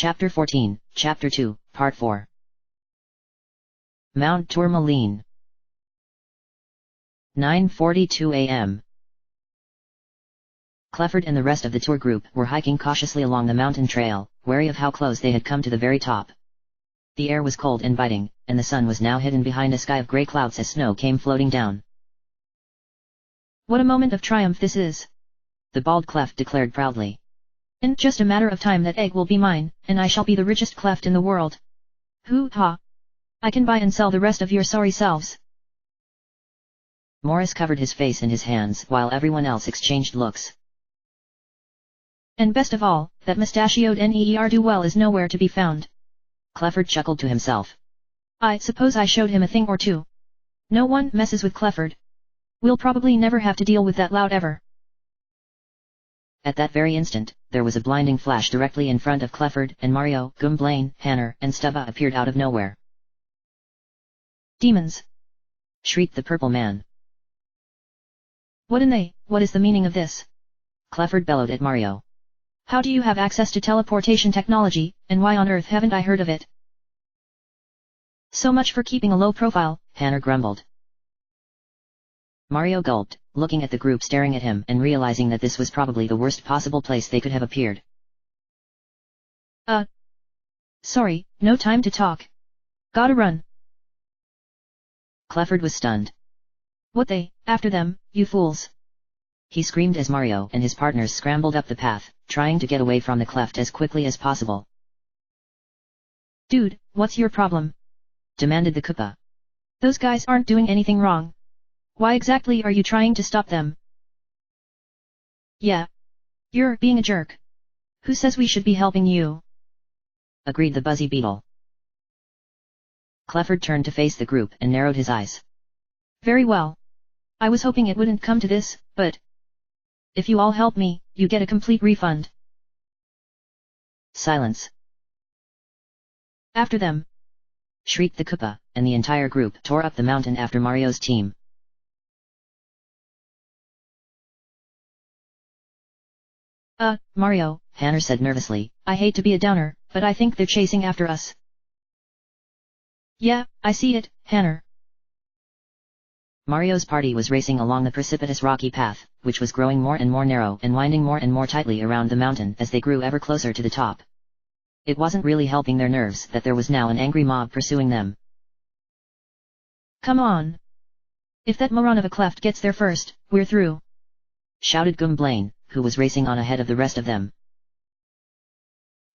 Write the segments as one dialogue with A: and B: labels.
A: Chapter 14, Chapter 2, Part 4. Mount Tourmaline. 9:42 a.m. Clifford and the rest of the tour group were hiking cautiously along the mountain trail, wary of how close they had come to the very top. The air was cold and biting, and the sun was now hidden behind a sky of grey clouds as snow came floating down.
B: "What a moment of triumph this is,"
A: the bald Cleft declared proudly.
B: "In just a matter of time that egg will be mine, and I shall be the richest Cleft in the world. Hoo-ha! I can buy and sell the rest of your sorry selves."
A: Morris covered his face in his hands while everyone else exchanged looks.
B: "And best of all, that mustachioed ne'er-do-well is nowhere to be found."
A: Clifford chuckled to himself.
B: "I suppose I showed him a thing or two. No one messes with Clifford. We'll probably never have to deal with that lout ever."
A: At that very instant, there was a blinding flash directly in front of Clifford, and Mario, Gwynplaine, Hannah, and Stubba appeared out of nowhere.
B: "Demons!"
A: shrieked the purple man.
B: What is the meaning of this?"
A: Clifford bellowed at Mario.
B: "How do you have access to teleportation technology, and why on earth haven't I heard of it?" "So much for keeping a low profile,"
A: Hannah grumbled. Mario gulped, looking at the group staring at him and realizing that this was probably the worst possible place they could have appeared.
B: Sorry, no time to talk. Gotta run."
A: Clifford was stunned.
B: "What after them, you fools!"
A: he screamed as Mario and his partners scrambled up the path, trying to get away from the Cleft as quickly as possible.
B: "Dude, what's your problem?"
A: demanded the Koopa.
B: "Those guys aren't doing anything wrong. Why exactly are you trying to stop them?" "Yeah. You're being a jerk. Who says we should be helping you?"
A: agreed the Buzzy Beetle. Clifford turned to face the group and narrowed his eyes.
B: "Very well. I was hoping it wouldn't come to this, but if you all help me, you get a complete refund."
A: Silence.
B: "After them!"
A: shrieked the Koopa, and the entire group tore up the mountain after Mario's team.
B: Mario,"
A: Hannah said nervously,
B: "I hate to be a downer, but I think they're chasing after us." "Yeah, I see it, Hannah."
A: Mario's party was racing along the precipitous rocky path, which was growing more and more narrow and winding more and more tightly around the mountain as they grew ever closer to the top. It wasn't really helping their nerves that there was now an angry mob pursuing them.
B: "Come on! If that moron of a Cleft gets there first, we're through!"
A: shouted Gwynplaine, who was racing on ahead of the rest of them.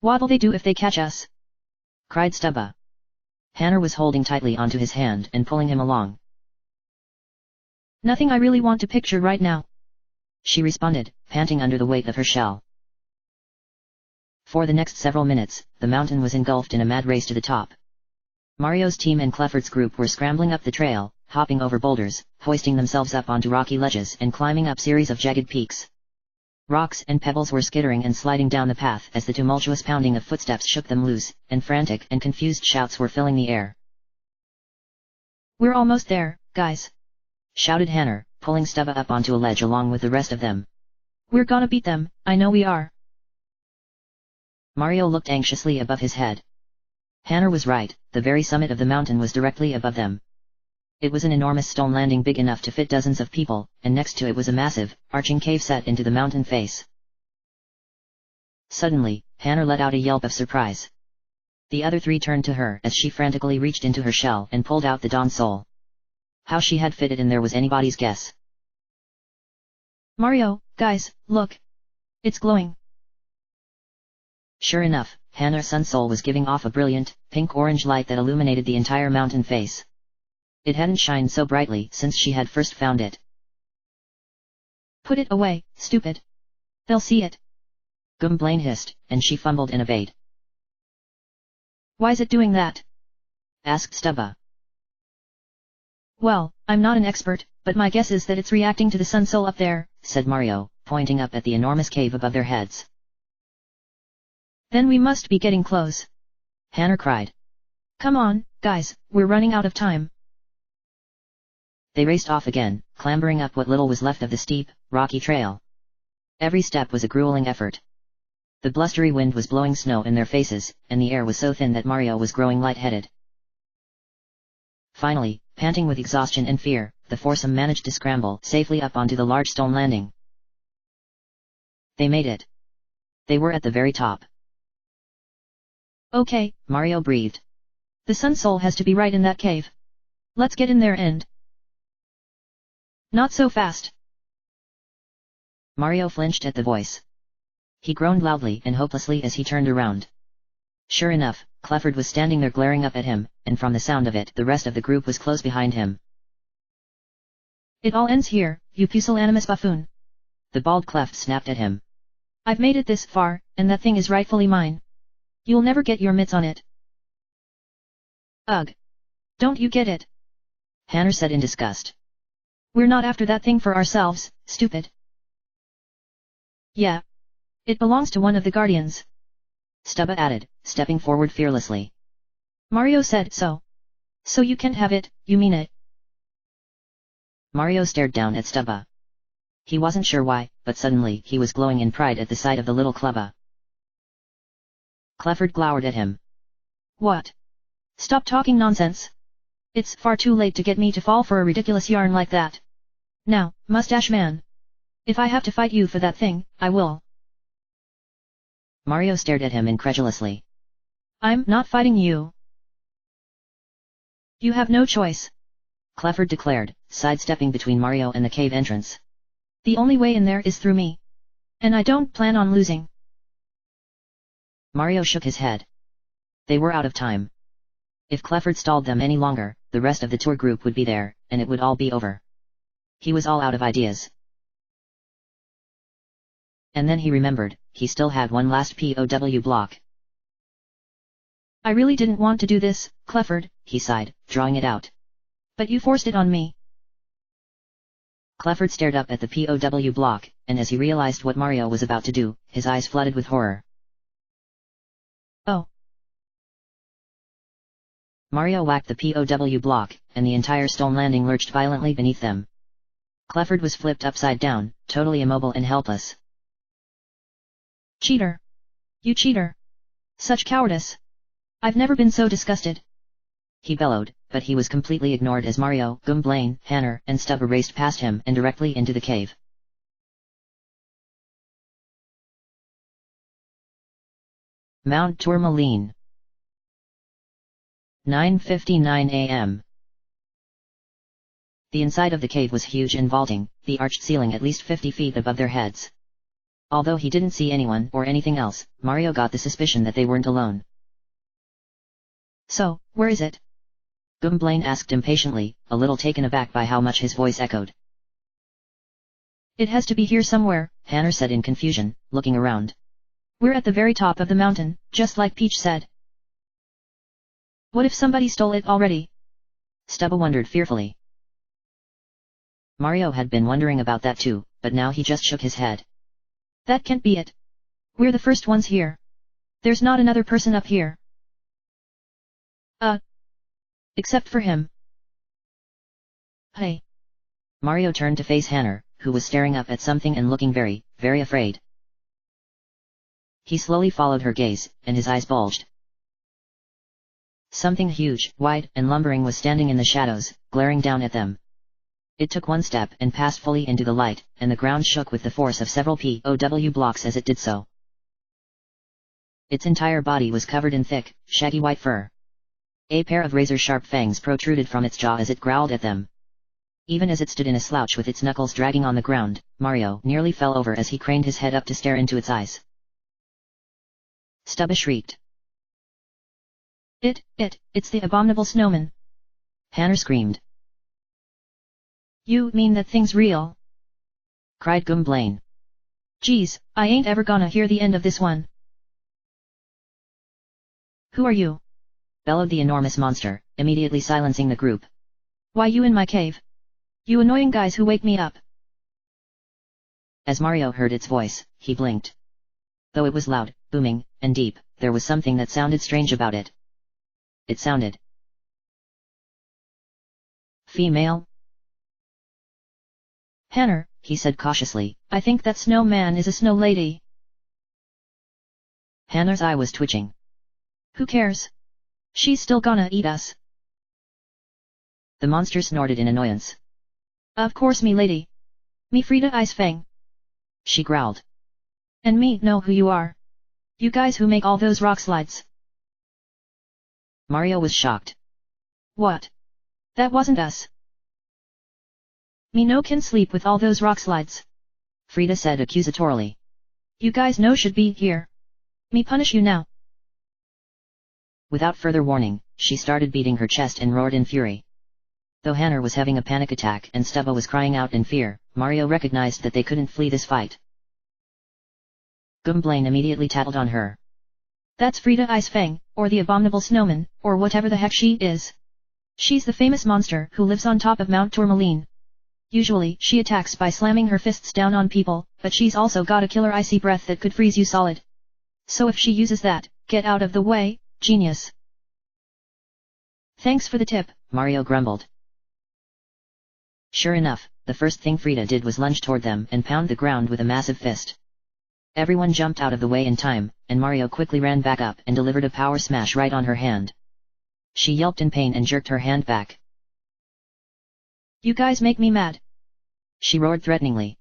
B: "What'll they do if they catch us?"
A: cried Stubba. Hannah was holding tightly onto his hand and pulling him along.
B: "Nothing I really want to picture right now,"
A: she responded, panting under the weight of her shell. For the next several minutes, the mountain was engulfed in a mad race to the top. Mario's team and Clifford's group were scrambling up the trail, hopping over boulders, hoisting themselves up onto rocky ledges and climbing up series of jagged peaks. Rocks and pebbles were skittering and sliding down the path as the tumultuous pounding of footsteps shook them loose, and frantic and confused shouts were filling the air.
B: "We're almost there, guys!"
A: shouted Hannah, pulling Stubba up onto a ledge along with the rest of them.
B: "We're gonna beat them, I know we are."
A: Mario looked anxiously above his head. Hannah was right, the very summit of the mountain was directly above them. It was an enormous stone landing big enough to fit dozens of people, and next to it was a massive, arching cave set into the mountain face. Suddenly, Hannah let out a yelp of surprise. The other three turned to her as she frantically reached into her shell and pulled out the Dawn Soul. How she had fit it in there was anybody's guess.
B: "Mario, guys, look! It's glowing!"
A: Sure enough, Hannah's Sun Soul was giving off a brilliant, pink-orange light that illuminated the entire mountain face. It hadn't shined so brightly since she had first found it.
B: "Put it away, stupid! They'll see it!"
A: Gwynplaine hissed, and she fumbled and obeyed.
B: "Why's it doing that?"
A: asked Stubba.
B: "Well, I'm not an expert, but my guess is that it's reacting to the Sun Soul up there,"
A: said Mario, pointing up at the enormous cave above their heads.
B: "Then we must be getting close,"
A: Hannah cried.
B: "Come on, guys, we're running out of time."
A: They raced off again, clambering up what little was left of the steep, rocky trail. Every step was a grueling effort. The blustery wind was blowing snow in their faces, and the air was so thin that Mario was growing lightheaded. Finally, panting with exhaustion and fear, the foursome managed to scramble safely up onto the large stone landing. They made it. They were at the very top.
B: Okay,
A: Mario breathed.
B: The Sun Soul has to be right in that cave. Let's get in there and... Not so fast.
A: Mario flinched at the voice. He groaned loudly and hopelessly as he turned around. Sure enough, Clifford was standing there glaring up at him, and from the sound of it the rest of the group was close behind him.
B: It all ends here, you pusillanimous buffoon.
A: The bald cleft snapped at him.
B: I've made it this far, and that thing is rightfully mine. You'll never get your mitts on it. Ugh. Don't you get it?
A: Hanner said in disgust.
B: We're not after that thing for ourselves, stupid. Yeah. It belongs to one of the Guardians.
A: Stubba added, stepping forward fearlessly.
B: Mario said so. So you can't have it, you mean it?
A: Mario stared down at Stubba. He wasn't sure why, but suddenly he was glowing in pride at the sight of the little clubba. Clifford glowered at him.
B: What? Stop talking nonsense. It's far too late to get me to fall for a ridiculous yarn like that. Now, Mustache Man. If I have to fight you for that thing, I will.
A: Mario stared at him incredulously.
B: I'm not fighting you. You have no choice.
A: Clifford declared, sidestepping between Mario and the cave entrance.
B: The only way in there is through me. And I don't plan on losing.
A: Mario shook his head. They were out of time. If Clifford stalled them any longer, the rest of the tour group would be there, and it would all be over. He was all out of ideas. And then he remembered, he still had one last POW block.
B: I really didn't want to do this, Clifford,
A: he sighed, drawing it out.
B: But you forced it on me.
A: Clifford stared up at the POW block, and as he realized what Mario was about to do, his eyes flooded with horror.
B: Oh.
A: Mario whacked the POW block, and the entire stone landing lurched violently beneath them. Clifford was flipped upside down, totally immobile and helpless.
B: Cheater! You cheater! Such cowardice! I've never been so disgusted.
A: He bellowed, but he was completely ignored as Mario, Gumblane, Hanner, and Stubba raced past him and directly into the cave. Mount Tourmaline. 9:59 a.m. The inside of the cave was huge and vaulting, the arched ceiling at least 50 feet above their heads. Although he didn't see anyone or anything else, Mario got the suspicion that they weren't alone.
B: So, where is it?
A: Gumblane asked impatiently, a little taken aback by how much his voice echoed.
B: It has to be here somewhere,
A: Hanner said in confusion, looking around.
B: We're at the very top of the mountain, just like Peach said. What if somebody stole it already?
A: Stubba wondered fearfully. Mario had been wondering about that too, but now he just shook his head.
B: That can't be it. We're the first ones here. There's not another person up here. Except for him. Hey.
A: Mario turned to face Hanner, who was staring up at something and looking very, very afraid. He slowly followed her gaze, and his eyes bulged. Something huge, wide, and lumbering was standing in the shadows, glaring down at them. It took one step and passed fully into the light, and the ground shook with the force of several POW blocks as it did so. Its entire body was covered in thick, shaggy white fur. A pair of razor-sharp fangs protruded from its jaw as it growled at them. Even as it stood in a slouch with its knuckles dragging on the ground, Mario nearly fell over as he craned his head up to stare into its eyes. Stubba shrieked.
B: It's the abominable snowman.
A: Hanner screamed.
B: You mean that thing's real?
A: Cried Gumblane.
B: Geez, I ain't ever gonna hear the end of this one. Who are you?
A: Bellowed the enormous monster, immediately silencing the group.
B: Why you in my cave? You annoying guys who wake me up.
A: As Mario heard its voice, he blinked. Though it was loud, booming, and deep, there was something that sounded strange about it. It sounded female.
B: Hanner,
A: he said cautiously,
B: I think that snowman is a snow lady.
A: Hannah's eye was twitching.
B: Who cares? She's still gonna eat us.
A: The monster snorted in annoyance.
B: Of course me lady. Me Frida Ice Fang.
A: She growled.
B: And me know who you are. You guys who make all those rock slides.
A: Mario was shocked.
B: What? That wasn't us. Me no can sleep with all those rock slides.
A: Frida said accusatorily.
B: You guys no should be here. Me punish you now.
A: Without further warning, she started beating her chest and roared in fury. Though Hannah was having a panic attack and Stubba was crying out in fear, Mario recognized that they couldn't flee this fight. Gumblane immediately tattled on her.
B: That's Frida Ice Fang, or the abominable snowman, or whatever the heck she is. She's the famous monster who lives on top of Mount Tourmaline. Usually she attacks by slamming her fists down on people, but she's also got a killer icy breath that could freeze you solid. So if she uses that, get out of the way, genius. Thanks for the tip,
A: Mario grumbled. Sure enough, the first thing Frida did was lunge toward them and pound the ground with a massive fist. Everyone jumped out of the way in time, and Mario quickly ran back up and delivered a power smash right on her hand. She yelped in pain and jerked her hand back.
B: You guys make me mad.
A: She roared threateningly.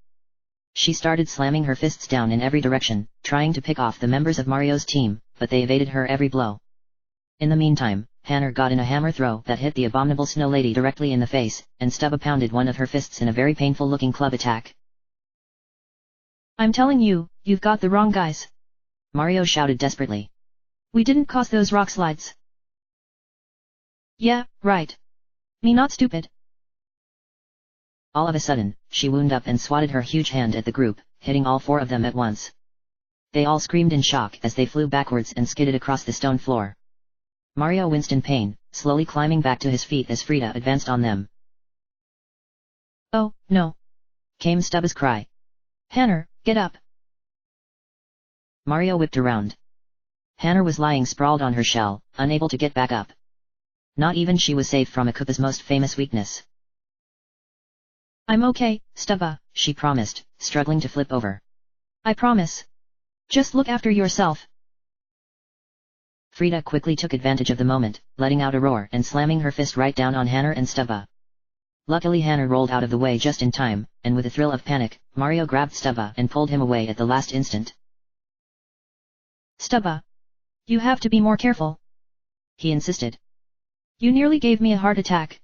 A: She started slamming her fists down in every direction, trying to pick off the members of Mario's team, but they evaded her every blow. In the meantime, Hannah got in a hammer throw that hit the abominable snow lady directly in the face, and Stubba pounded one of her fists in a very painful-looking club attack.
B: I'm telling you, you've got the wrong guys.
A: Mario shouted desperately.
B: We didn't cause those rock slides. Yeah, right. Me not stupid.
A: All of a sudden, she wound up and swatted her huge hand at the group, hitting all four of them at once. They all screamed in shock as they flew backwards and skidded across the stone floor. Mario winced in pain, slowly climbing back to his feet as Frida advanced on them.
B: Oh, no.
A: Came Stubba's cry.
B: Hannah, get up.
A: Mario whipped around. Hannah was lying sprawled on her shell, unable to get back up. Not even she was saved from a Koopa's most famous weakness.
B: I'm okay, Stubba,
A: she promised, struggling to flip over.
B: I promise. Just look after yourself.
A: Frida quickly took advantage of the moment, letting out a roar and slamming her fist right down on Hannah and Stubba. Luckily Hannah rolled out of the way just in time, and with a thrill of panic, Mario grabbed Stubba and pulled him away at the last instant.
B: Stubba. You have to be more careful.
A: He insisted.
B: You nearly gave me a heart attack.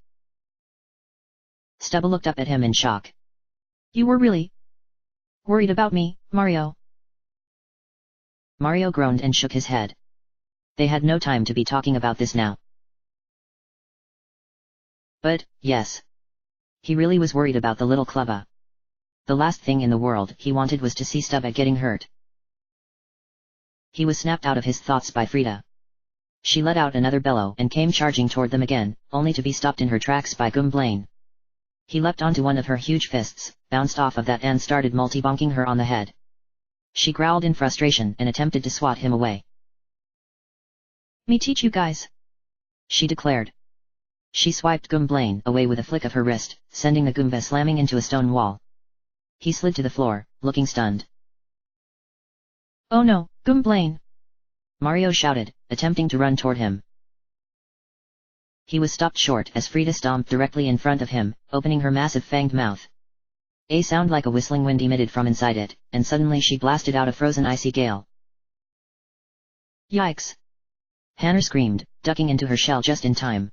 A: Stubba looked up at him in shock.
B: You were really worried about me, Mario.
A: Mario groaned and shook his head. They had no time to be talking about this now. But, yes. He really was worried about the little Clubba. The last thing in the world he wanted was to see Stubba getting hurt. He was snapped out of his thoughts by Frida. She let out another bellow and came charging toward them again, only to be stopped in her tracks by Gumblane. He leapt onto one of her huge fists, bounced off of that and started multi-bonking her on the head. She growled in frustration and attempted to swat him away.
B: Me teach you guys,
A: she declared. She swiped Gumblane away with a flick of her wrist, sending the Goomba slamming into a stone wall. He slid to the floor, looking stunned.
B: Oh no, Gumblane!
A: Mario shouted, attempting to run toward him. He was stopped short as Frida stomped directly in front of him, opening her massive fanged mouth. A sound like a whistling wind emitted from inside it, and suddenly she blasted out a frozen icy gale.
B: Yikes!
A: Hannah screamed, ducking into her shell just in time.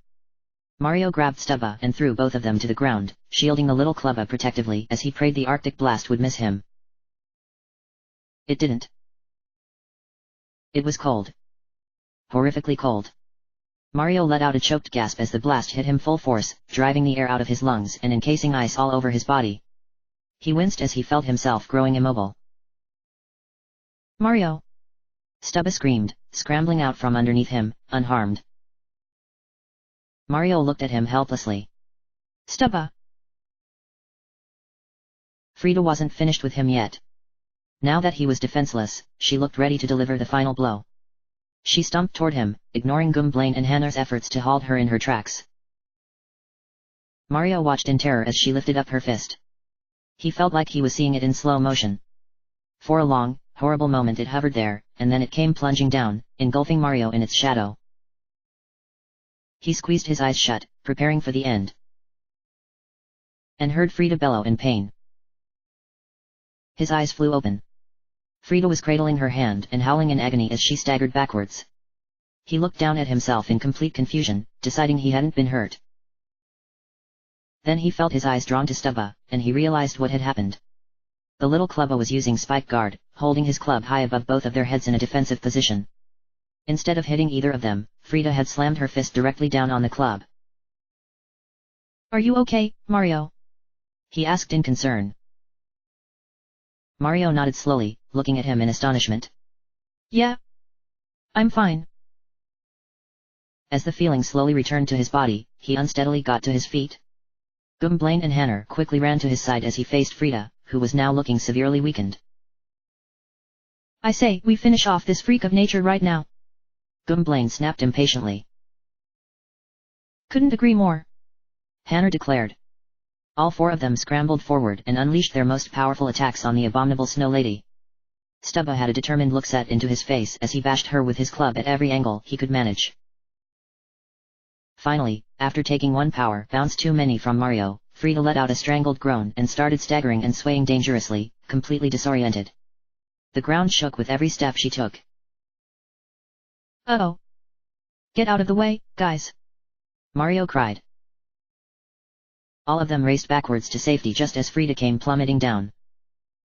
A: Mario grabbed Stubba and threw both of them to the ground, shielding the little Clubba protectively as he prayed the Arctic blast would miss him. It didn't. It was cold. Horrifically cold. Mario let out a choked gasp as the blast hit him full force, driving the air out of his lungs and encasing ice all over his body. He winced as he felt himself growing immobile.
B: Mario!
A: Stubba screamed, scrambling out from underneath him, unharmed. Mario looked at him helplessly.
B: Stubba!
A: Frida wasn't finished with him yet. Now that he was defenseless, she looked ready to deliver the final blow. She stomped toward him, ignoring Gumblane and Hannah's efforts to halt her in her tracks. Mario watched in terror as she lifted up her fist. He felt like he was seeing it in slow motion. For a long, horrible moment it hovered there, and then it came plunging down, engulfing Mario in its shadow. He squeezed his eyes shut, preparing for the end. And heard Frida bellow in pain. His eyes flew open. Frida was cradling her hand and howling in agony as she staggered backwards. He looked down at himself in complete confusion, deciding he hadn't been hurt. Then he felt his eyes drawn to Stubba, and he realized what had happened. The little clubba was using spike guard, holding his club high above both of their heads in a defensive position. Instead of hitting either of them, Frida had slammed her fist directly down on the club.
B: Are you okay, Mario?
A: He asked in concern. Mario nodded slowly, looking at him in astonishment.
B: Yeah. I'm fine.
A: As the feeling slowly returned to his body, he unsteadily got to his feet. Gwynplaine and Hanner quickly ran to his side as he faced Frida, who was now looking severely weakened.
B: I say, we finish off this freak of nature right now.
A: Gwynplaine snapped impatiently.
B: Couldn't agree more.
A: Hanner declared. All four of them scrambled forward and unleashed their most powerful attacks on the abominable Snow Lady. Stubba had a determined look set into his face as he bashed her with his club at every angle he could manage. Finally, after taking one power bounce too many from Mario, Frida let out a strangled groan and started staggering and swaying dangerously, completely disoriented. The ground shook with every step she took.
B: Uh-oh. Get out of the way, guys.
A: Mario cried. All of them raced backwards to safety just as Frida came plummeting down.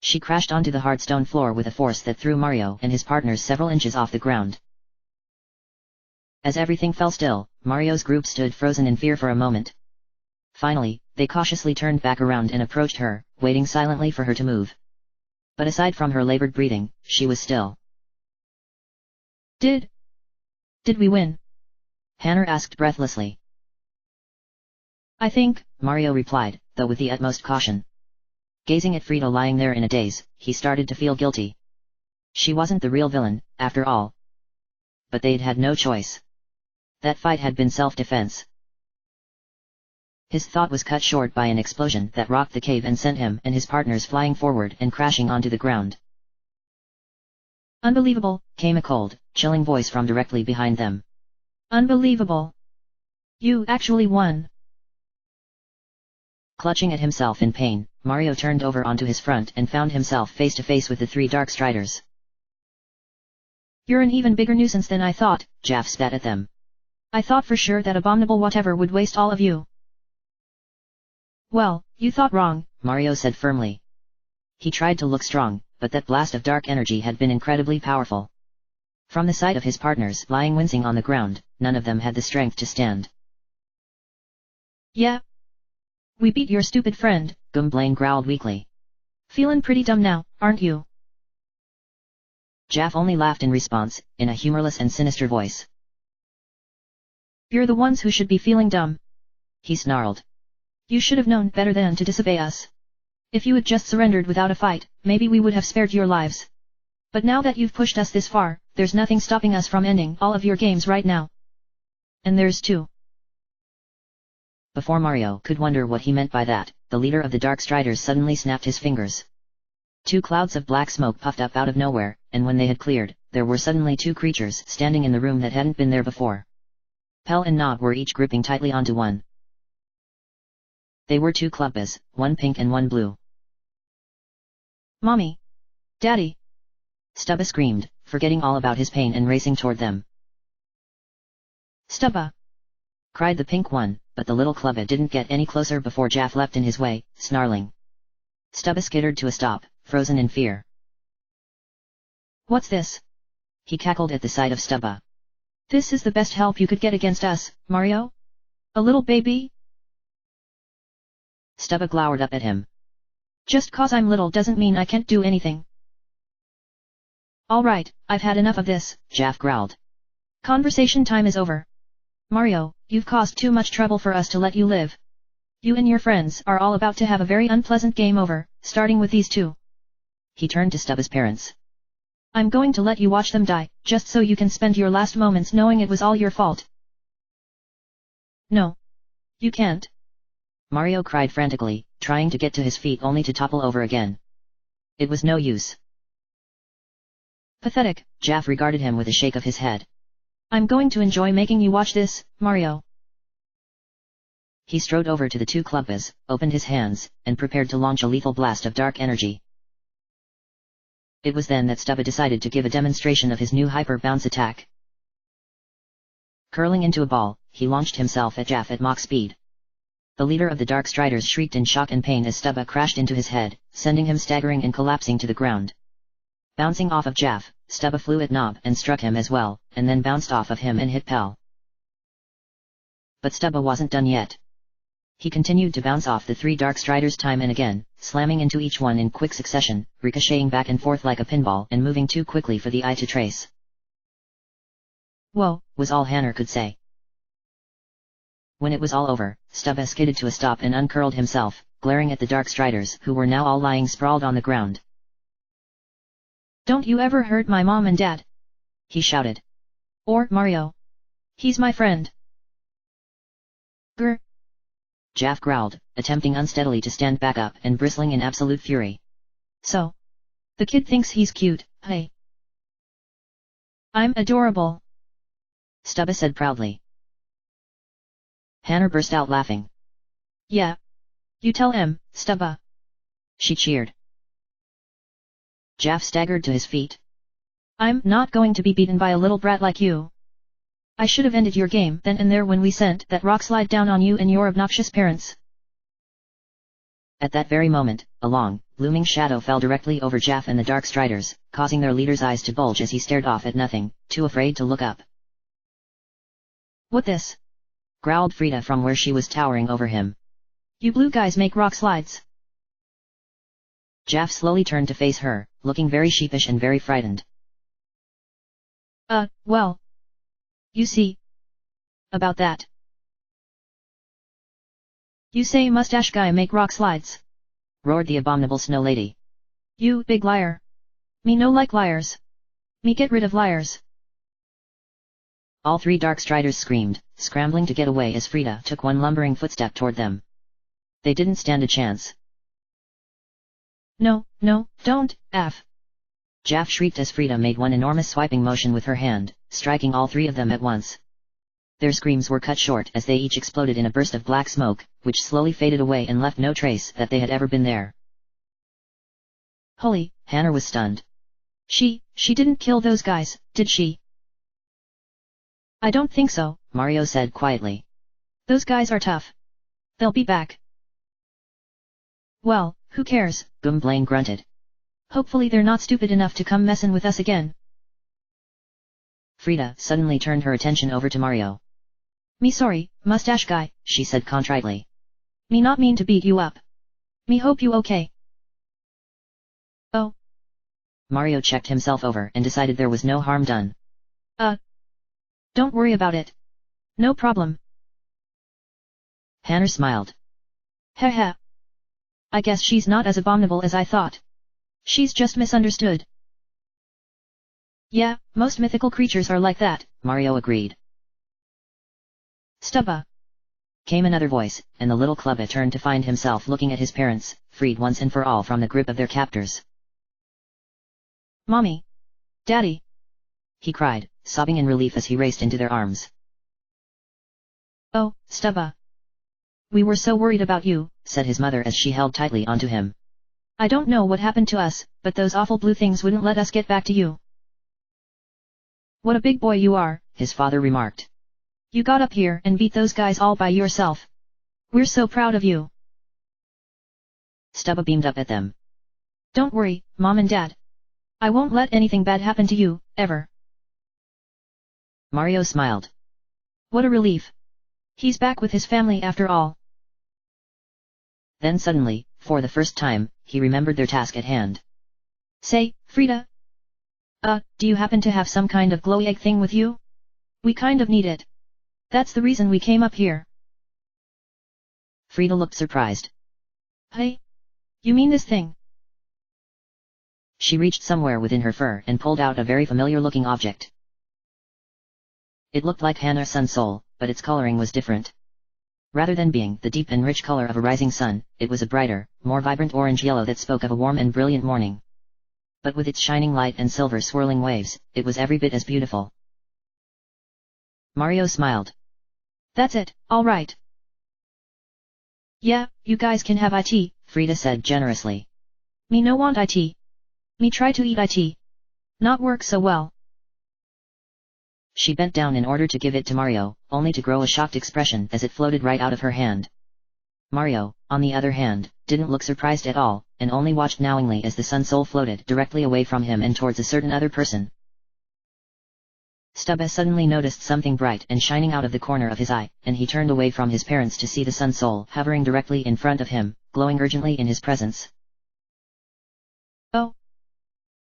A: She crashed onto the hard stone floor with a force that threw Mario and his partners several inches off the ground. As everything fell still, Mario's group stood frozen in fear for a moment. Finally, they cautiously turned back around and approached her, waiting silently for her to move. But aside from her labored breathing, she was still.
B: Did we win?
A: Hanner asked breathlessly.
B: I think,
A: Mario replied, though with the utmost caution. Gazing at Frida lying there in a daze, he started to feel guilty. She wasn't the real villain, after all. But they'd had no choice. That fight had been self-defense. His thought was cut short by an explosion that rocked the cave and sent him and his partners flying forward and crashing onto the ground.
B: Unbelievable,
A: came a cold, chilling voice from directly behind them.
B: Unbelievable. You actually won.
A: Clutching at himself in pain, Mario turned over onto his front and found himself face to face with the three Dark Striders.
B: You're an even bigger nuisance than I thought,
A: Jaff spat at them.
B: I thought for sure that abominable whatever would waste all of you. Well, you thought wrong,
A: Mario said firmly. He tried to look strong, but that blast of dark energy had been incredibly powerful. From the sight of his partners lying wincing on the ground, none of them had the strength to stand.
B: Yeah. We beat your stupid friend,
A: Gwynplaine growled weakly.
B: Feelin' pretty dumb now, aren't you?
A: Jaff only laughed in response, in a humorless and sinister voice.
B: You're the ones who should be feeling dumb.
A: He snarled.
B: You should have known better than to disobey us. If you had just surrendered without a fight, maybe we would have spared your lives. But now that you've pushed us this far, there's nothing stopping us from ending all of your games right now. And there's two.
A: Before Mario could wonder what he meant by that, the leader of the Dark Striders suddenly snapped his fingers. Two clouds of black smoke puffed up out of nowhere, and when they had cleared, there were suddenly two creatures standing in the room that hadn't been there before. Pell and Nob were each gripping tightly onto one. They were two clubbas, one pink and one blue.
B: Mommy! Daddy!
A: Stubba screamed, forgetting all about his pain and racing toward them.
B: Stubba!
A: Cried the pink one, but the little clubba didn't get any closer before Jaff leapt in his way, snarling. Stubba skittered to a stop, frozen in fear.
B: What's this?
A: He cackled at the sight of Stubba.
B: This is the best help you could get against us, Mario? A little baby?
A: Stubba glowered up at him.
B: Just 'cause I'm little doesn't mean I can't do anything. All right, I've had enough of this,
A: Jaff growled.
B: Conversation time is over. Mario, you've caused too much trouble for us to let you live. You and your friends are all about to have a very unpleasant game over, starting with these two.
A: He turned to Stubba's parents.
B: I'm going to let you watch them die, just so you can spend your last moments knowing it was all your fault. No. You can't.
A: Mario cried frantically, trying to get to his feet only to topple over again. It was no use.
B: Pathetic.
A: Jaff regarded him with a shake of his head.
B: I'm going to enjoy making you watch this, Mario.
A: He strode over to the two Klubas, opened his hands, and prepared to launch a lethal blast of dark energy. It was then that Stubba decided to give a demonstration of his new hyper bounce attack. Curling into a ball, he launched himself at Jaff at Mach speed. The leader of the Dark Striders shrieked in shock and pain as Stubba crashed into his head, sending him staggering and collapsing to the ground. Bouncing off of Jaff, Stubba flew at Nob and struck him as well, and then bounced off of him and hit Pell. But Stubba wasn't done yet. He continued to bounce off the three Dark Striders time and again, slamming into each one in quick succession, ricocheting back and forth like a pinball and moving too quickly for the eye to trace.
B: "Whoa,"
A: was all Hanner could say. When it was all over, Stubba skidded to a stop and uncurled himself, glaring at the Dark Striders who were now all lying sprawled on the ground.
B: "Don't you ever hurt my mom and dad!"
A: he shouted.
B: "Or Mario. He's my friend." "Grr."
A: Jaff growled, attempting unsteadily to stand back up and bristling in absolute fury.
B: "So? The kid thinks he's cute, hey? I'm adorable,"
A: Stubba said proudly. Hanner burst out laughing.
B: "Yeah. You tell him, Stubba,"
A: she cheered. Jaff staggered to his feet.
B: "I'm not going to be beaten by a little brat like you. I should have ended your game then and there when we sent that rock slide down on you and your obnoxious parents."
A: At that very moment, a long, looming shadow fell directly over Jaff and the Dark Striders, causing their leader's eyes to bulge as he stared off at nothing, too afraid to look up.
B: "What this?"
A: growled Frida from where she was towering over him.
B: "You blue guys make rock slides?"
A: Jaff slowly turned to face her, looking very sheepish and very frightened.
B: Well. You see. About that. You say mustache guy make rock slides?"
A: roared the abominable snow lady.
B: "You big liar. Me no like liars. Me get rid of liars."
A: All three Dark Striders screamed, scrambling to get away as Frida took one lumbering footstep toward them. They didn't stand a chance.
B: No, don't, F.
A: Jaff shrieked as Frida made one enormous swiping motion with her hand, striking all three of them at once. Their screams were cut short as they each exploded in a burst of black smoke, which slowly faded away and left no trace that they had ever been there.
B: "Holy,"
A: Hanner was stunned.
B: She didn't kill those guys, did she?" "I don't think so,"
A: Mario said quietly.
B: "Those guys are tough. They'll be back." "Well, who cares?"
A: Blaine grunted.
B: "Hopefully they're not stupid enough to come messin' with us again."
A: Frida suddenly turned her attention over to Mario.
B: "Me sorry, mustache guy,"
A: she said contritely.
B: "Me not mean to beat you up. Me hope you okay." "Oh."
A: Mario checked himself over and decided there was no harm done.
B: Don't worry about it. No problem."
A: Hanner smiled.
B: "Heh. I guess she's not as abominable as I thought. She's just misunderstood." "Yeah, most mythical creatures are like that,"
A: Mario agreed.
B: "Stubba,"
A: came another voice, and the little Klubba turned to find himself looking at his parents, freed once and for all from the grip of their captors.
B: "Mommy! Daddy!"
A: he cried, sobbing in relief as he raced into their arms.
B: "Oh, Stubba. We were so worried about you,"
A: said his mother as she held tightly onto him.
B: "I don't know what happened to us, but those awful blue things wouldn't let us get back to you." "What a big boy you are,"
A: his father remarked.
B: "You got up here and beat those guys all by yourself. We're so proud of you."
A: Stubba beamed up at them.
B: "Don't worry, Mom and Dad. I won't let anything bad happen to you, ever."
A: Mario smiled.
B: What a relief. He's back with his family after all.
A: Then suddenly, for the first time, he remembered their task at hand.
B: "Say, Frida. Do you happen to have some kind of glowy egg thing with you? We kind of need it. That's the reason we came up here."
A: Frida looked surprised.
B: "Hey? You mean this thing?"
A: She reached somewhere within her fur and pulled out a very familiar-looking object. It looked like Hanner's sun soul, but its coloring was different. Rather than being the deep and rich color of a rising sun, it was a brighter, more vibrant orange-yellow that spoke of a warm and brilliant morning. but with its shining light and silver swirling waves, it was every bit as beautiful. Mario smiled.
B: That's it, alright. Yeah, you guys can have it,
A: Frida said generously.
B: Me no want it. Me try to eat it. Not work so well.
A: She bent down in order to give it to Mario, only to grow a shocked expression as it floated right out of her hand. Mario, on the other hand, didn't look surprised at all, and only watched knowingly as the sun soul floated directly away from him and towards a certain other person. Stubba suddenly noticed something bright and shining out of the corner of his eye, and he turned away from his parents to see the sun soul hovering directly in front of him, glowing urgently in his presence.
B: Oh!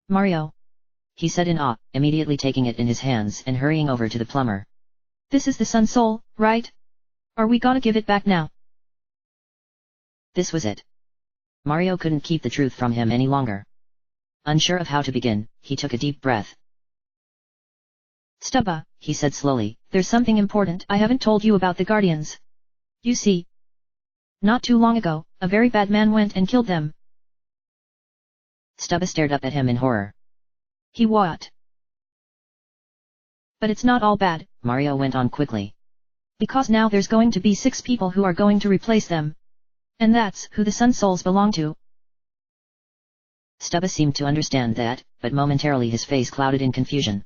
B: Mario!
A: He said in awe, immediately taking it in his hands and hurrying over to the plumber.
B: This is the sun soul, right? Are we gonna give it back now?
A: This was it. Mario couldn't keep the truth from him any longer. Unsure of how to begin, he took a deep breath.
B: Stubba,
A: he said slowly,
B: there's something important I haven't told you about the Guardians. You see, not too long ago, a very bad man went and killed them.
A: Stubba stared up at him in horror.
B: He what? But it's not all bad,
A: Mario went on quickly.
B: Because now there's going to be 6 people who are going to replace them. And that's who the Sun Souls belong to.
A: Stubba seemed to understand that, but momentarily his face clouded in confusion.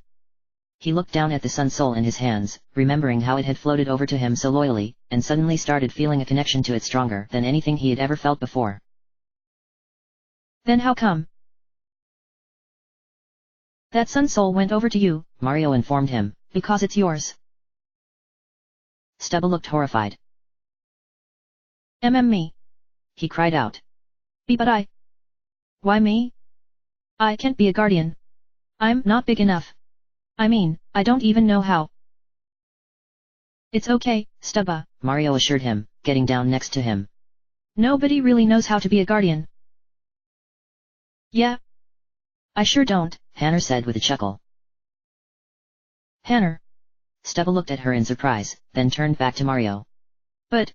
A: He looked down at the Sun Soul in his hands, remembering how it had floated over to him so loyally, and suddenly started feeling a connection to it stronger than anything he had ever felt before.
B: Then how come that Sun Soul went over to you?
A: Mario informed him.
B: Because it's yours.
A: Stubba looked horrified.
B: Me.
A: He cried out.
B: But I. Why me? I can't be a guardian. I'm not big enough. I mean, I don't even know how. It's okay, Stubba,
A: Mario assured him, getting down next to him.
B: Nobody really knows how to be a guardian. Yeah. I sure don't,
A: Hanner said with a chuckle.
B: Hanner.
A: Stubba looked at her in surprise, then turned back to Mario.
B: But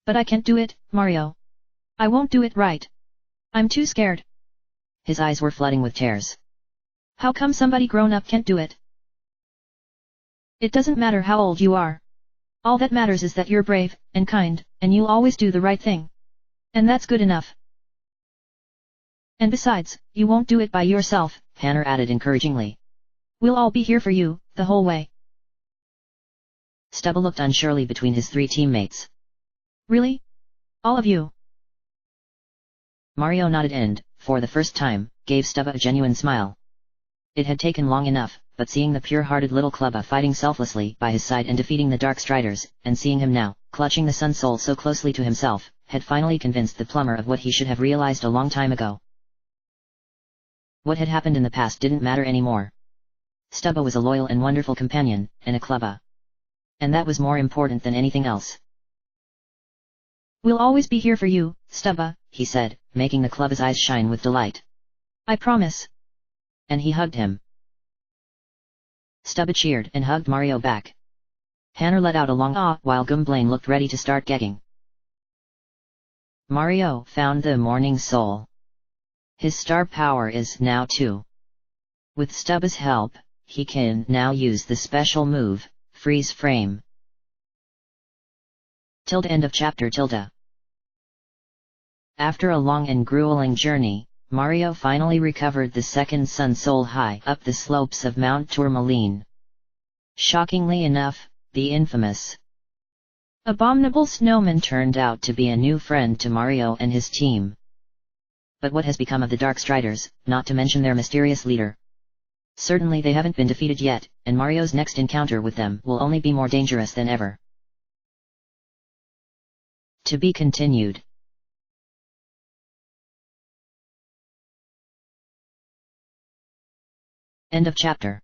B: I can't do it, Mario. I won't do it right. I'm too scared.
A: His eyes were flooding with tears.
B: How come somebody grown up can't do it? It doesn't matter how old you are. All that matters is that you're brave, and kind, and you'll always do the right thing. And that's good enough. And besides, you won't do it by yourself,
A: Hanner added encouragingly.
B: We'll all be here for you, the whole way.
A: Stubba looked unsurely between his 3 teammates.
B: Really? All of you?
A: Mario nodded and, for the first time, gave Stubba a genuine smile. It had taken long enough, but seeing the pure-hearted little Clubba fighting selflessly by his side and defeating the Dark Striders, and seeing him now, clutching the Sun Soul so closely to himself, had finally convinced the plumber of what he should have realized a long time ago. What had happened in the past didn't matter anymore. Stubba was a loyal and wonderful companion, and a Clubba. And that was more important than anything else.
B: We'll always be here for you, Stubba,
A: he said, making the Clubba's eyes shine with delight.
B: I promise.
A: And he hugged him. Stubba cheered and hugged Mario back. Hanner let out a long ah while Gumblane looked ready to start gagging. Mario found the Morning Soul. His star power is now 2. With Stubba's help, he can now use the special move, Freeze Frame. End of chapter. After a long and grueling journey, Mario finally recovered the second Sun Soul high up the slopes of Mount Tourmaline. Shockingly enough, the infamous Abominable Snowman turned out to be a new friend to Mario and his team. But what has become of the Dark Striders, not to mention their mysterious leader? Certainly they haven't been defeated yet, and Mario's next encounter with them will only be more dangerous than ever. To be continued. End of chapter.